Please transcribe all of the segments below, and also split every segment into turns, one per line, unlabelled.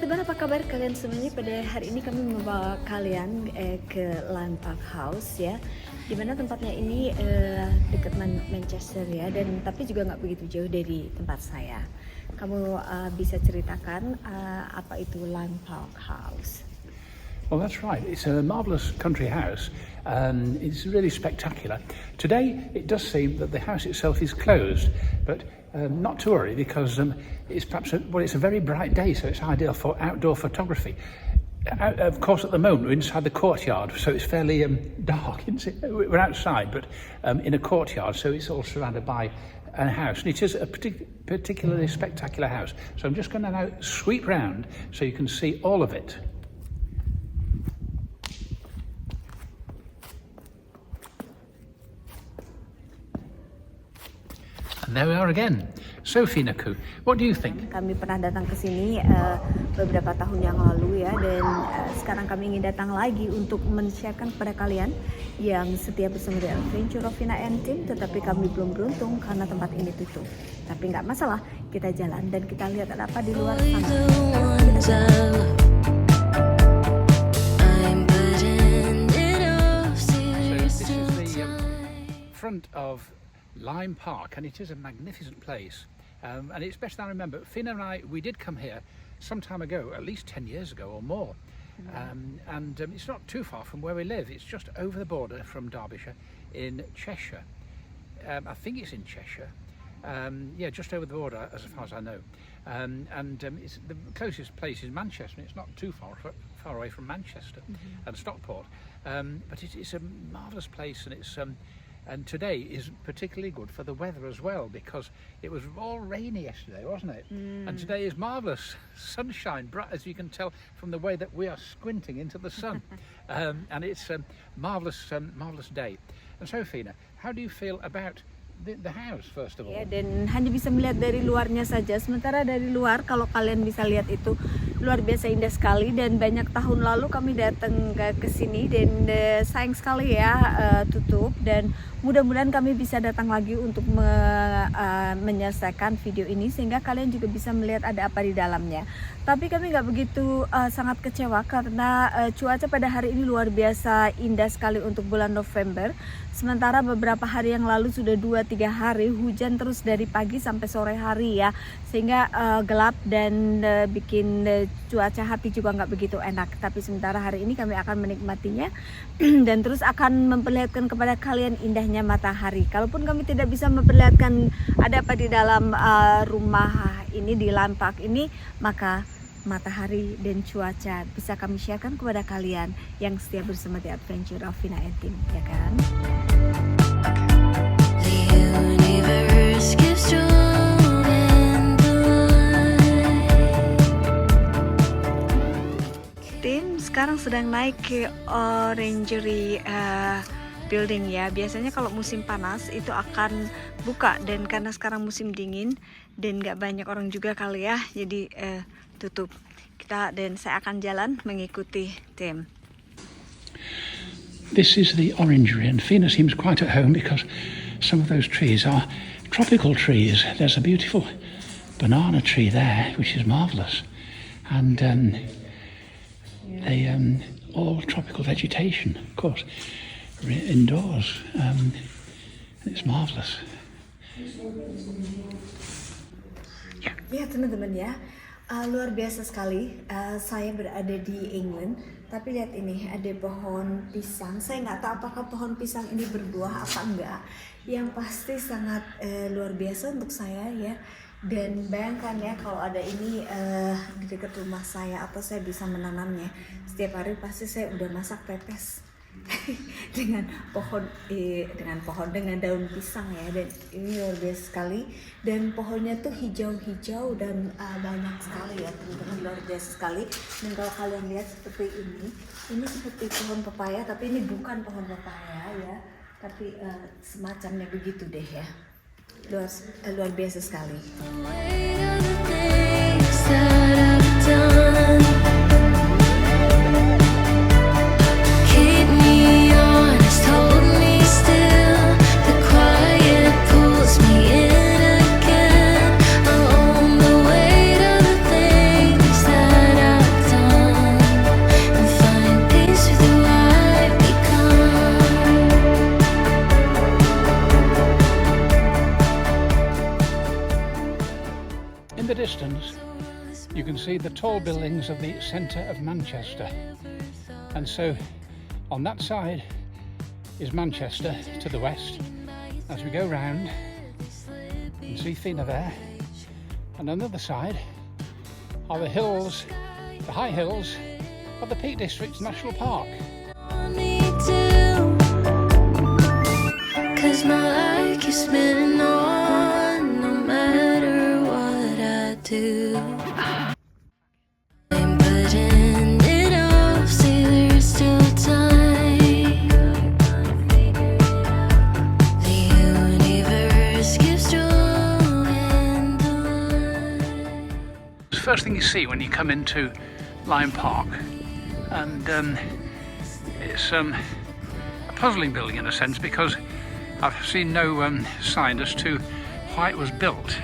teman-teman, apa kabar kalian semuanya? Pada hari ini kami membawa kalian ke Lime Park House ya, dimana tempatnya ini dekat Manchester ya, dan tapi juga nggak begitu jauh dari tempat saya. Kamu bisa ceritakan apa itu Lime Park House?
Well, that's right. It's a marvellous country house. It's really spectacular. Today, it does seem that the house itself is closed, but not to worry because it's perhaps it's a very bright day, so it's ideal for outdoor photography. Of course, at the moment, we're inside the courtyard, so it's fairly dark. We're outside, but in a courtyard, so it's all surrounded by a house, and it is a particularly spectacular house. So I'm just going to now sweep round so you can see all of it. And there we are again. Sophie Naku, what do you think?
Kami pernah datang ke sini beberapa tahun yang lalu ya, dan sekarang kami ingin datang lagi untuk men-sharekan kepada kalian yang setia bersama The Adventure of Vina and Tim, tetapi kami belum beruntung karena tempat ini tutup. Tapi nggak masalah, kita jalan dan kita lihat ada apa di luar sana.
So this is the front of Lime Park, and it is a magnificent place, and it's best I remember. Fina and I, we did come here some time ago, at least 10 years ago or more, and it's not too far from where we live. It's just over the border from Derbyshire in Cheshire. I think it's in Cheshire. Yeah, just over the border as far as I know, it's the closest place is Manchester, and it's not too far away from Manchester and Stockport, but it's a marvellous place, and it's and today is particularly good for the weather as well, because it was all rainy yesterday, wasn't it? And today is marvellous sunshine, bright, as you can tell from the way that we are squinting into the sun. And it's a marvellous day. And so, Fina, how do you feel about the house first of all?
Ya, dan hanya bisa melihat dari luarnya saja. Sementara dari luar, kalau kalian bisa lihat, itu luar biasa indah sekali. Dan banyak tahun lalu kami datang ke sini, dan sayang sekali ya tutup. Dan mudah-mudahan kami bisa datang lagi untuk menyelesaikan video ini sehingga kalian juga bisa melihat ada apa di dalamnya. Tapi kami nggak begitu sangat kecewa karena cuaca pada hari ini luar biasa indah sekali untuk bulan November. Sementara beberapa hari yang lalu sudah 2-3 hari hujan terus dari pagi sampai sore hari ya, sehingga gelap dan bikin cuaca hati juga nggak begitu enak. Tapi sementara hari ini kami akan menikmatinya dan terus akan memperlihatkan kepada kalian indahnya matahari. Kalaupun kami tidak bisa memperlihatkan ada apa di dalam rumah ini di Lime Park ini, maka matahari dan cuaca bisa kami sharekan kepada kalian yang setia bersama The Adventure of Vina and Tim, ya kan? Tim sekarang sedang naik ke Orangery building ya. Biasanya kalau musim panas itu akan buka, dan karena sekarang musim dingin dan nggak banyak orang juga kali ya, jadi tutup. Dan saya akan jalan mengikuti Tim.
This is the orangery, and Fina seems quite at home because some of those trees are tropical trees. There's a beautiful banana tree there, which is marvellous, and they all tropical vegetation, of course, indoors, and it's marvellous.
Lihat teman-teman ya, luar biasa sekali. Saya berada di England, tapi lihat ini ada pohon pisang. Saya nggak tahu apakah pohon pisang ini berbuah apa enggak. Yang pasti sangat luar biasa untuk saya ya. Dan bayangkan ya kalau ada ini di dekat rumah saya, atau saya bisa menanamnya. Setiap hari pasti saya udah masak pepes dengan daun pisang ya. Dan ini luar biasa sekali, dan pohonnya tuh hijau-hijau dan banyak sekali ya teman-teman, luar biasa sekali. Dan kalau kalian lihat seperti ini seperti pohon pepaya, tapi ini bukan pohon pepaya ya, tapi semacamnya begitu deh ya. Luar biasa sekali.
can see the tall buildings of the centre of Manchester. And so on that side is Manchester to the west. As we go round, you can see Fina there. And on the other side are the hills, the high hills of the Peak District National Park.
Cause my life keeps spinning on, no matter what I do. I'm putting it off, see there's still time. The universe keeps drawing the line.
The first thing you see when you come into Lyme Park, and it's a puzzling building in a sense, because I've seen no sign as to why it was built.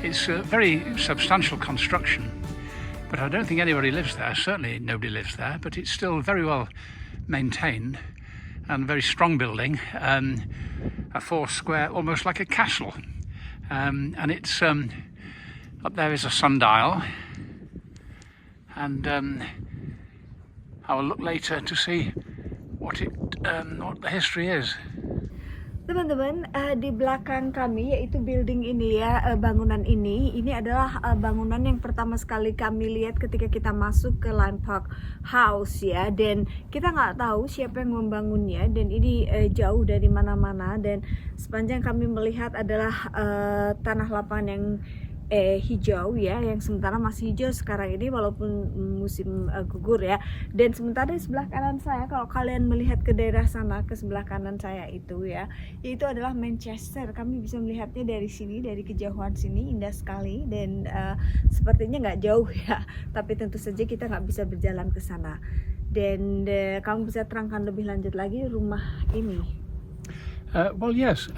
It's a very substantial construction, but I don't think anybody lives there. Certainly nobody lives there, but it's still very well maintained and a very strong building. A 4 square, almost like a castle. And it's up there is a sundial, and I will look later to see what the history is.
Teman-teman, di belakang kami yaitu building ini ya, bangunan ini adalah bangunan yang pertama sekali kami lihat ketika kita masuk ke Lyme Park House ya, dan kita nggak tahu siapa yang membangunnya, dan ini jauh dari mana-mana, dan sepanjang kami melihat adalah tanah lapangan yang hijau ya, yang sementara masih hijau sekarang ini walaupun musim gugur ya. Dan sementara di sebelah kanan saya, kalau kalian melihat ke daerah sana, ke sebelah kanan saya itu ya, itu adalah Manchester. Kami bisa melihatnya dari sini, dari kejauhan sini, indah sekali, dan sepertinya nggak jauh ya, tapi tentu saja kita nggak bisa berjalan ke sana. Dan kamu bisa terangkan lebih lanjut lagi rumah ini?
Well, yes.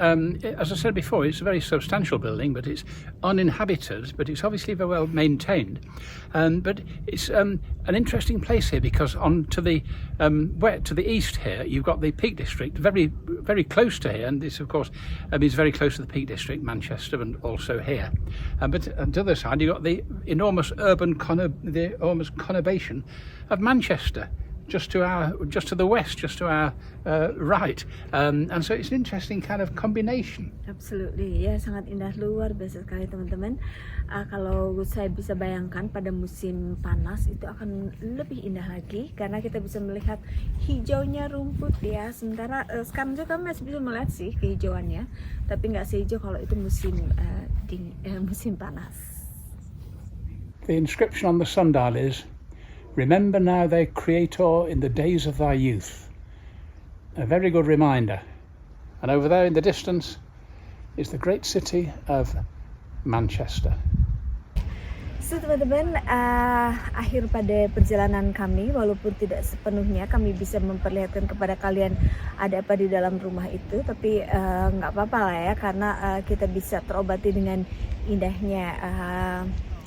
As I said before, it's a very substantial building, but it's uninhabited. But it's obviously very well maintained. But it's an interesting place here, because on to the east here, you've got the Peak District, very very close to here, and this, of course, is very close to the Peak District, Manchester, and also here. But on the other side, you've got the enormous conurbation of Manchester. Just to the west, just to our right, and so it's an interesting kind of combination.
Absolutely, ya, sangat indah, luar biasa sekali teman-teman. Kalau saya bisa bayangkan pada musim panas itu akan lebih indah lagi, karena kita bisa melihat hijaunya rumput ya. Sementara sekarang juga kami masih bisa melihat sih kehijauannya, tapi nggak sehijau kalau itu musim panas.
The inscription on the sundial is, "Remember now thy Creator in the days of thy youth." A very good reminder. And over there in the distance is the great city of Manchester.
So teman-teman, akhir pada perjalanan kami, walaupun tidak sepenuhnya kami bisa memperlihatkan kepada kalian ada apa di dalam rumah itu, tapi nggak apa-apa lah ya, karena kita bisa terobati dengan indahnya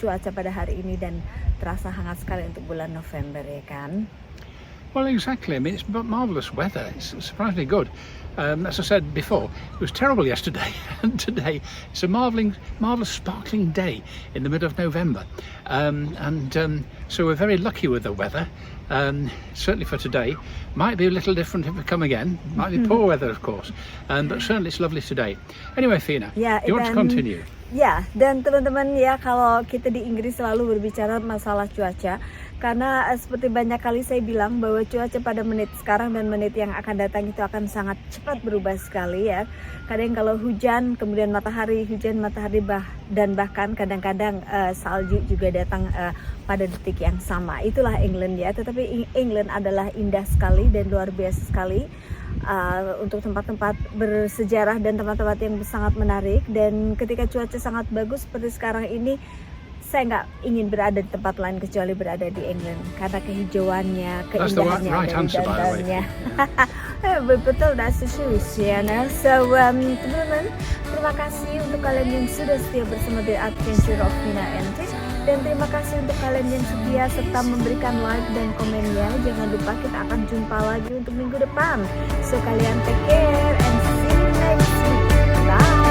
cuaca pada hari ini, dan terasa hangat sekali untuk bulan November ya kan?
Well, exactly. I mean, it's marvellous weather. It's surprisingly good. As I said before, it was terrible yesterday, and today it's a marvellous sparkling day in the middle of November. So we're very lucky with the weather. Certainly for today. Might be a little different if we come again. Might be poor weather, of course. But certainly it's lovely today. Anyway, Fina, you want to continue?
Ya, dan teman-teman ya, kalau kita di Inggris selalu berbicara masalah cuaca, karena seperti banyak kali saya bilang bahwa cuaca pada menit sekarang dan menit yang akan datang itu akan sangat cepat berubah sekali ya. Kadang kalau hujan, kemudian matahari, hujan, matahari, dan bahkan kadang-kadang salju juga datang pada detik yang sama. Itulah England ya, tetapi England adalah indah sekali dan luar biasa sekali. Untuk tempat-tempat bersejarah dan tempat-tempat yang sangat menarik, dan ketika cuaca sangat bagus seperti sekarang ini, saya nggak ingin berada di tempat lain kecuali berada di England, karena kehijauannya, keindahannya dari dandannya. Betul, that's the truth ya. So teman-teman, terima kasih untuk kalian yang sudah setia bersama The Adventure of Fina and Tish, dan terima kasih untuk kalian yang setia serta memberikan like dan komennya. Jangan lupa kita akan jumpa lagi untuk minggu depan. So kalian take care and see you next week. Bye.